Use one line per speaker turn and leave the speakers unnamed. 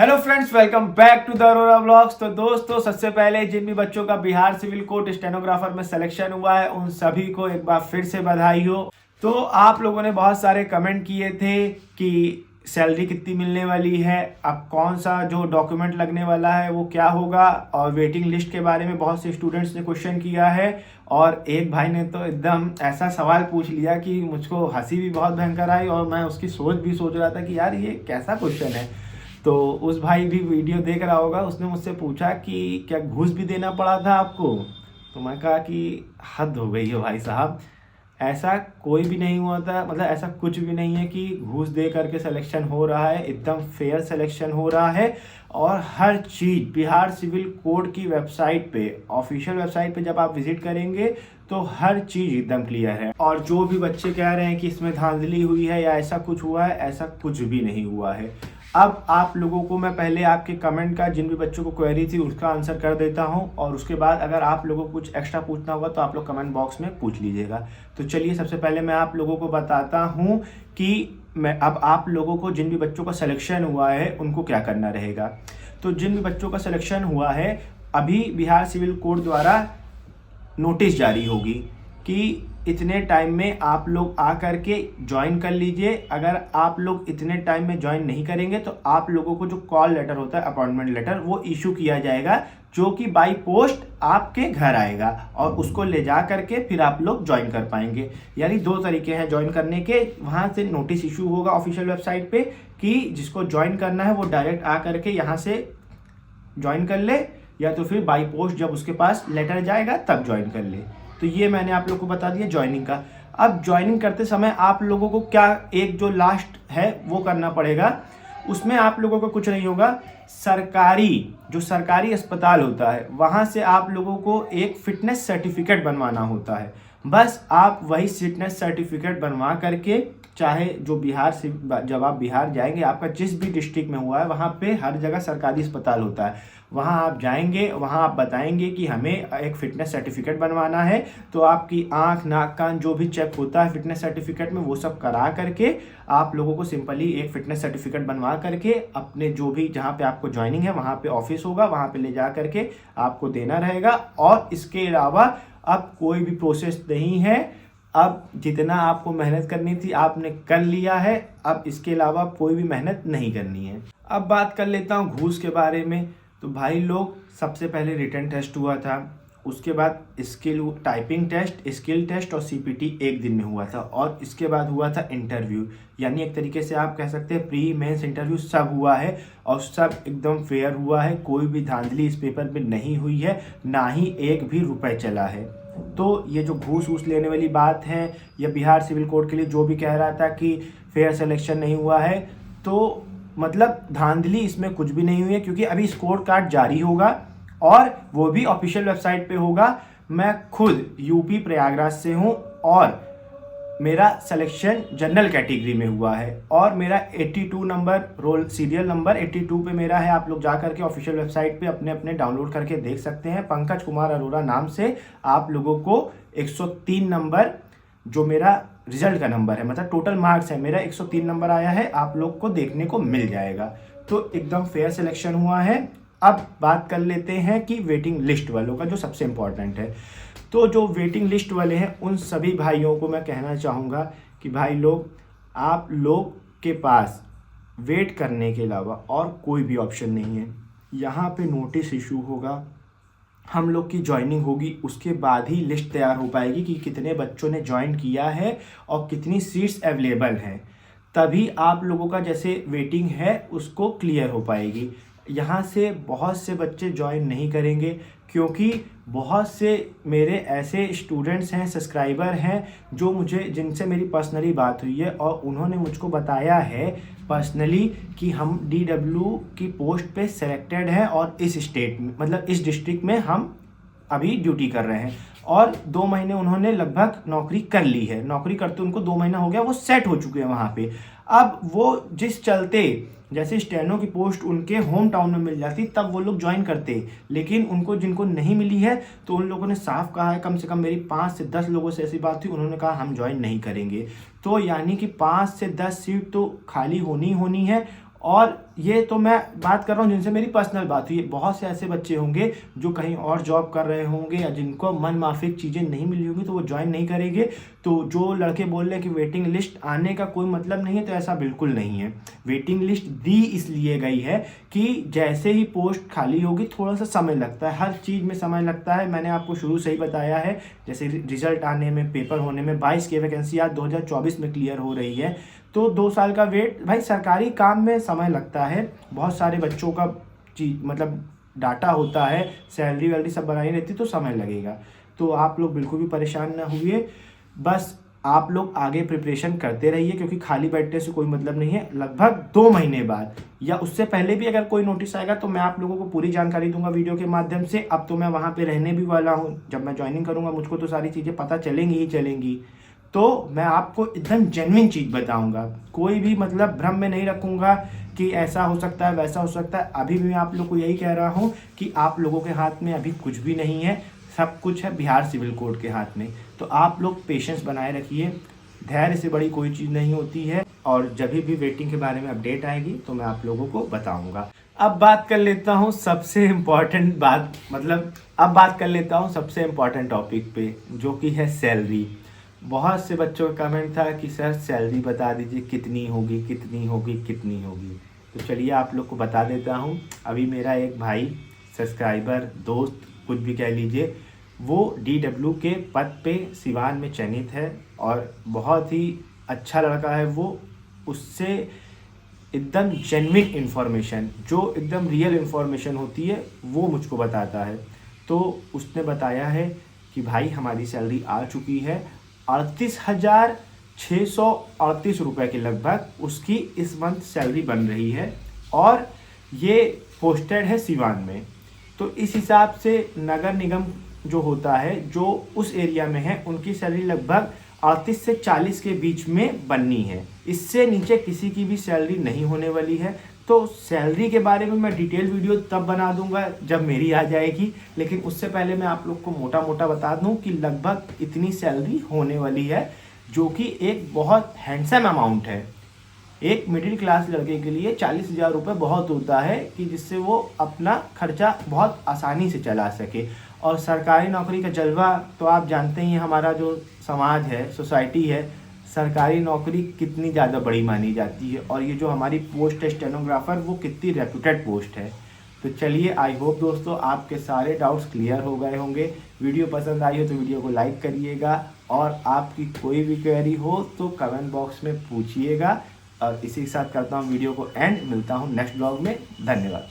Hello friends, welcome back to the Arora vlogs. तो दोस्तों, सबसे पहले जिन भी बच्चों का बिहार सिविल कोर्ट स्टेनोग्राफर में सिलेक्शन हुआ है उन सभी को एक बार फिर से बधाई हो। तो आप लोगों ने बहुत सारे कमेंट किए थे कि सैलरी कितनी मिलने वाली है, अब कौन सा जो डॉक्यूमेंट लगने वाला है वो क्या होगा, और वेटिंग लिस्ट के बारे में बहुत से स्टूडेंट्स ने क्वेश्चन किया है। और एक भाई ने तो एकदम ऐसा सवाल पूछ लिया कि मुझको हंसी भी बहुत भयंकर आई और मैं उसकी सोच रहा था कि यार ये कैसा क्वेश्चन है। तो उस भाई भी वीडियो देख रहा होगा, उसने मुझसे पूछा कि क्या घूस भी देना पड़ा था आपको। तो मैं कहा कि हद हो गई है भाई साहब, ऐसा कोई भी नहीं हुआ था, मतलब ऐसा कुछ भी नहीं है कि घूस दे करके सिलेक्शन हो रहा है। एकदम फेयर सिलेक्शन हो रहा है और हर चीज़ बिहार सिविल कोड की वेबसाइट पे, ऑफिशियल वेबसाइट पे जब आप विजिट करेंगे तो हर चीज़ एकदम क्लियर है। और जो भी बच्चे कह रहे हैं कि इसमें धांधली हुई है या ऐसा कुछ हुआ है, ऐसा कुछ भी नहीं हुआ है। अब आप लोगों को मैं पहले आपके कमेंट का, जिन भी बच्चों को क्वेरी थी उसका आंसर कर देता हूं, और उसके बाद अगर आप लोगों को कुछ एक्स्ट्रा पूछना होगा तो आप लोग कमेंट बॉक्स में पूछ लीजिएगा। तो चलिए, सबसे पहले मैं आप लोगों को बताता हूं कि मैं अब आप लोगों को, जिन भी बच्चों का सिलेक्शन हुआ है उनको क्या करना रहेगा। तो जिन भी बच्चों का सिलेक्शन हुआ है, अभी बिहार सिविल कोड द्वारा नोटिस जारी होगी कि इतने टाइम में आप लोग आ करके ज्वाइन कर लीजिए। अगर आप लोग इतने टाइम में ज्वाइन नहीं करेंगे तो आप लोगों को जो कॉल लेटर होता है, अपॉइंटमेंट लेटर, वो इशू किया जाएगा, जो कि बाई पोस्ट आपके घर आएगा और उसको ले जा करके फिर आप लोग ज्वाइन कर पाएंगे। यानी दो तरीके हैं ज्वाइन करने के। वहाँ से नोटिस इशू होगा ऑफिशियल वेबसाइट पे कि जिसको ज्वाइन करना है वो डायरेक्ट आ करके यहाँ से ज्वाइन कर ले, या तो फिर बाई पोस्ट जब उसके पास लेटर जाएगा तब ज्वाइन कर ले। तो ये मैंने आप लोग को बता दिया ज्वाइनिंग का। अब ज्वाइनिंग करते समय आप लोगों को क्या, एक जो लास्ट है वो करना पड़ेगा। उसमें आप लोगों को कुछ नहीं होगा। जो सरकारी अस्पताल होता है वहाँ से आप लोगों को एक फिटनेस सर्टिफिकेट बनवाना होता है। बस आप वही फिटनेस सर्टिफिकेट बनवा करके, चाहे जो बिहार से, जब आप बिहार जाएंगे, आपका जिस भी डिस्ट्रिक्ट में हुआ है वहाँ पे हर जगह सरकारी अस्पताल होता है, वहाँ आप जाएंगे, वहाँ आप बताएंगे कि हमें एक फ़िटनेस सर्टिफिकेट बनवाना है। तो आपकी आँख, नाक, कान जो भी चेक होता है फ़िटनेस सर्टिफिकेट में, वो सब करा करके आप लोगों को सिंपली एक फ़िटनेस सर्टिफिकेट बनवा करके अपने जो भी, जहाँ पे आपको ज्वाइनिंग है वहाँ पे ऑफिस होगा, वहाँ पे ले जा करके आपको देना रहेगा। और इसके अलावा अब कोई भी प्रोसेस नहीं है। अब जितना आपको मेहनत करनी थी आपने कर लिया है, अब इसके अलावा कोई भी मेहनत नहीं करनी है। अब बात कर लेता हूँ घूस के बारे में। तो भाई लोग, सबसे पहले रिटन टेस्ट हुआ था, उसके बाद टाइपिंग टेस्ट, स्किल टेस्ट और सीपीटी एक दिन में हुआ था, और इसके बाद हुआ था इंटरव्यू। यानी एक तरीके से आप कह सकते हैं प्री मेंस इंटरव्यू सब हुआ है और सब एकदम फेयर हुआ है। कोई भी धांधली इस पेपर में नहीं हुई है, ना ही एक भी रुपए चला है। तो ये जो घूस लेने वाली बात है, या बिहार सिविल कोड के लिए जो भी कह रहा था कि फेयर सिलेक्शन नहीं हुआ है, तो मतलब धांधली इसमें कुछ भी नहीं हुई है, क्योंकि अभी स्कोर कार्ड जारी होगा और वो भी ऑफिशियल वेबसाइट पे होगा। मैं खुद यूपी प्रयागराज से हूँ और मेरा सिलेक्शन जनरल कैटेगरी में हुआ है और मेरा 82 नंबर, रोल सीरियल नंबर 82 पे मेरा है। आप लोग जा करके ऑफिशियल वेबसाइट पे अपने अपने डाउनलोड करके देख सकते हैं। पंकज कुमार अरोरा नाम से आप लोगों को 103 नंबर, जो मेरा रिजल्ट का नंबर है, मतलब टोटल मार्क्स है मेरा, 103 नंबर आया है, आप लोग को देखने को मिल जाएगा। तो एकदम फेयर सिलेक्शन हुआ है। अब बात कर लेते हैं कि वेटिंग लिस्ट वालों का, जो सबसे इम्पोर्टेंट है। तो जो वेटिंग लिस्ट वाले हैं उन सभी भाइयों को मैं कहना चाहूँगा कि भाई लोग, आप लोग के पास वेट करने के अलावा और कोई भी ऑप्शन नहीं है। यहाँ पे नोटिस इशू होगा, हम लोग की ज्वाइनिंग होगी, उसके बाद ही लिस्ट तैयार हो पाएगी कि कितने बच्चों ने ज्वाइन किया है और कितनी सीट्स अवेलेबल हैं। तभी आप लोगों का जैसे वेटिंग है उसको क्लियर हो पाएगी। यहाँ से बहुत से बच्चे ज्वाइन नहीं करेंगे, क्योंकि बहुत से मेरे ऐसे स्टूडेंट्स हैं, सब्सक्राइबर हैं, जिनसे मेरी पर्सनली बात हुई है और उन्होंने मुझको बताया है पर्सनली कि हम DW की पोस्ट पे सेलेक्टेड हैं और इस स्टेट में, मतलब इस डिस्ट्रिक्ट में हम अभी ड्यूटी कर रहे हैं, और 2 महीने उन्होंने लगभग नौकरी कर ली है। नौकरी करते उनको 2 महीना हो गया, वो सेट हो चुके हैं वहाँ पे। अब वो जिस चलते, जैसे स्टेनो की पोस्ट उनके होम टाउन में मिल जाती तब वो लोग ज्वाइन करते, लेकिन उनको, जिनको नहीं मिली है, तो उन लोगों ने साफ कहा है, कम से कम मेरी 5 से 10 लोगों से ऐसी बात थी, उन्होंने कहा हम ज्वाइन नहीं करेंगे। तो यानी कि 5 से 10 सीट तो खाली होनी है और ये तो मैं बात कर रहा हूँ जिनसे मेरी पर्सनल बात हुई है। बहुत से ऐसे बच्चे होंगे जो कहीं और जॉब कर रहे होंगे या जिनको मन माफिक चीज़ें नहीं मिली होंगी तो वो ज्वाइन नहीं करेंगे। तो जो लड़के बोल रहे हैं कि वेटिंग लिस्ट आने का कोई मतलब नहीं है, तो ऐसा बिल्कुल नहीं है। वेटिंग लिस्ट दी इसलिए गई है कि जैसे ही पोस्ट खाली होगी थोड़ा सा समय लगता है, हर चीज़ में समय लगता है। मैंने आपको शुरू से ही बताया है, जैसे रिजल्ट आने में, पेपर होने में 22 की वैकेंसी आज 2024 में क्लियर हो रही है, तो 2 साल का वेट। भाई सरकारी काम में समय लगता है, बहुत सारे बच्चों का चीज मतलब डाटा होता है, सैलरी वैलरी सब बनाई रहती, तो समय लगेगा। तो आप लोग बिल्कुल भी परेशान ना हुए, बस आप लोग आगे प्रिपरेशन करते रहिए, क्योंकि खाली बैठने से कोई मतलब नहीं है। लगभग 2 महीने बाद या उससे पहले भी अगर कोई नोटिस आएगा तो मैं आप लोगों को पूरी जानकारी दूंगा वीडियो के माध्यम से। अब तो मैं वहाँ पे रहने भी वाला हूँ, जब मैं ज्वाइनिंग करूँगा मुझको तो सारी चीज़ें पता चलेंगी ही चलेंगी। तो मैं आपको एकदम जेन्युइन चीज़ बताऊंगा, कोई भी मतलब भ्रम में नहीं रखूंगा कि ऐसा हो सकता है वैसा हो सकता है। अभी भी मैं आप लोग को यही कह रहा हूं कि आप लोगों के हाथ में अभी कुछ भी नहीं है, सब कुछ है बिहार सिविल कोड के हाथ में। तो आप लोग पेशेंस बनाए रखिए, धैर्य से बड़ी कोई चीज़ नहीं होती है, और जब भी वेटिंग के बारे में अपडेट आएगी तो मैं आप लोगों को बताऊंगा। अब बात कर लेता हूँ सबसे इम्पॉर्टेंट बात, मतलब अब बात कर लेता हूँ सबसे इम्पॉर्टेंट टॉपिक पे, जो कि है सैलरी। बहुत से बच्चों का कमेंट था कि सर सैलरी बता दीजिए कितनी होगी कितनी होगी कितनी होगी। तो चलिए आप लोग को बता देता हूँ। अभी मेरा एक भाई, सब्सक्राइबर, दोस्त, कुछ भी कह लीजिए, वो DW के पद पे सिवान में चयनित है और बहुत ही अच्छा लड़का है वो। उससे एकदम जेन्युइन इन्फॉर्मेशन, जो एकदम रियल इन्फॉर्मेशन होती है, वो मुझको बताता है। तो उसने बताया है कि भाई हमारी सैलरी आ चुकी है 38,638 रुपये के लगभग उसकी इस मंथ सैलरी बन रही है, और ये पोस्टेड है सिवान में। तो इस हिसाब से नगर निगम जो होता है, जो उस एरिया में है, उनकी सैलरी लगभग 38 से 40 के बीच में बननी है। इससे नीचे किसी की भी सैलरी नहीं होने वाली है। तो सैलरी के बारे में मैं डिटेल वीडियो तब बना दूंगा जब मेरी आ जाएगी, लेकिन उससे पहले मैं आप लोग को मोटा मोटा बता दूं कि लगभग इतनी सैलरी होने वाली है, जो कि एक बहुत हैंडसम अमाउंट है। एक मिडिल क्लास लड़के के लिए 40,000 रुपये बहुत होता है कि जिससे वो अपना खर्चा बहुत आसानी से चला सके। और सरकारी नौकरी का जलवा तो आप जानते ही हैं, हमारा जो समाज है, सोसाइटी है, सरकारी नौकरी कितनी ज़्यादा बड़ी मानी जाती है, और ये जो हमारी पोस्ट है स्टेनोग्राफर, वो कितनी रेप्यूटेड पोस्ट है। तो चलिए, आई होप दोस्तों आपके सारे डाउट्स क्लियर हो गए होंगे। वीडियो पसंद आई हो तो वीडियो को लाइक करिएगा, और आपकी कोई भी क्वेरी हो तो कमेंट बॉक्स में पूछिएगा। और इसी के साथ करता हूँ वीडियो को एंड, मिलता हूँ नेक्स्ट ब्लॉग में। धन्यवाद।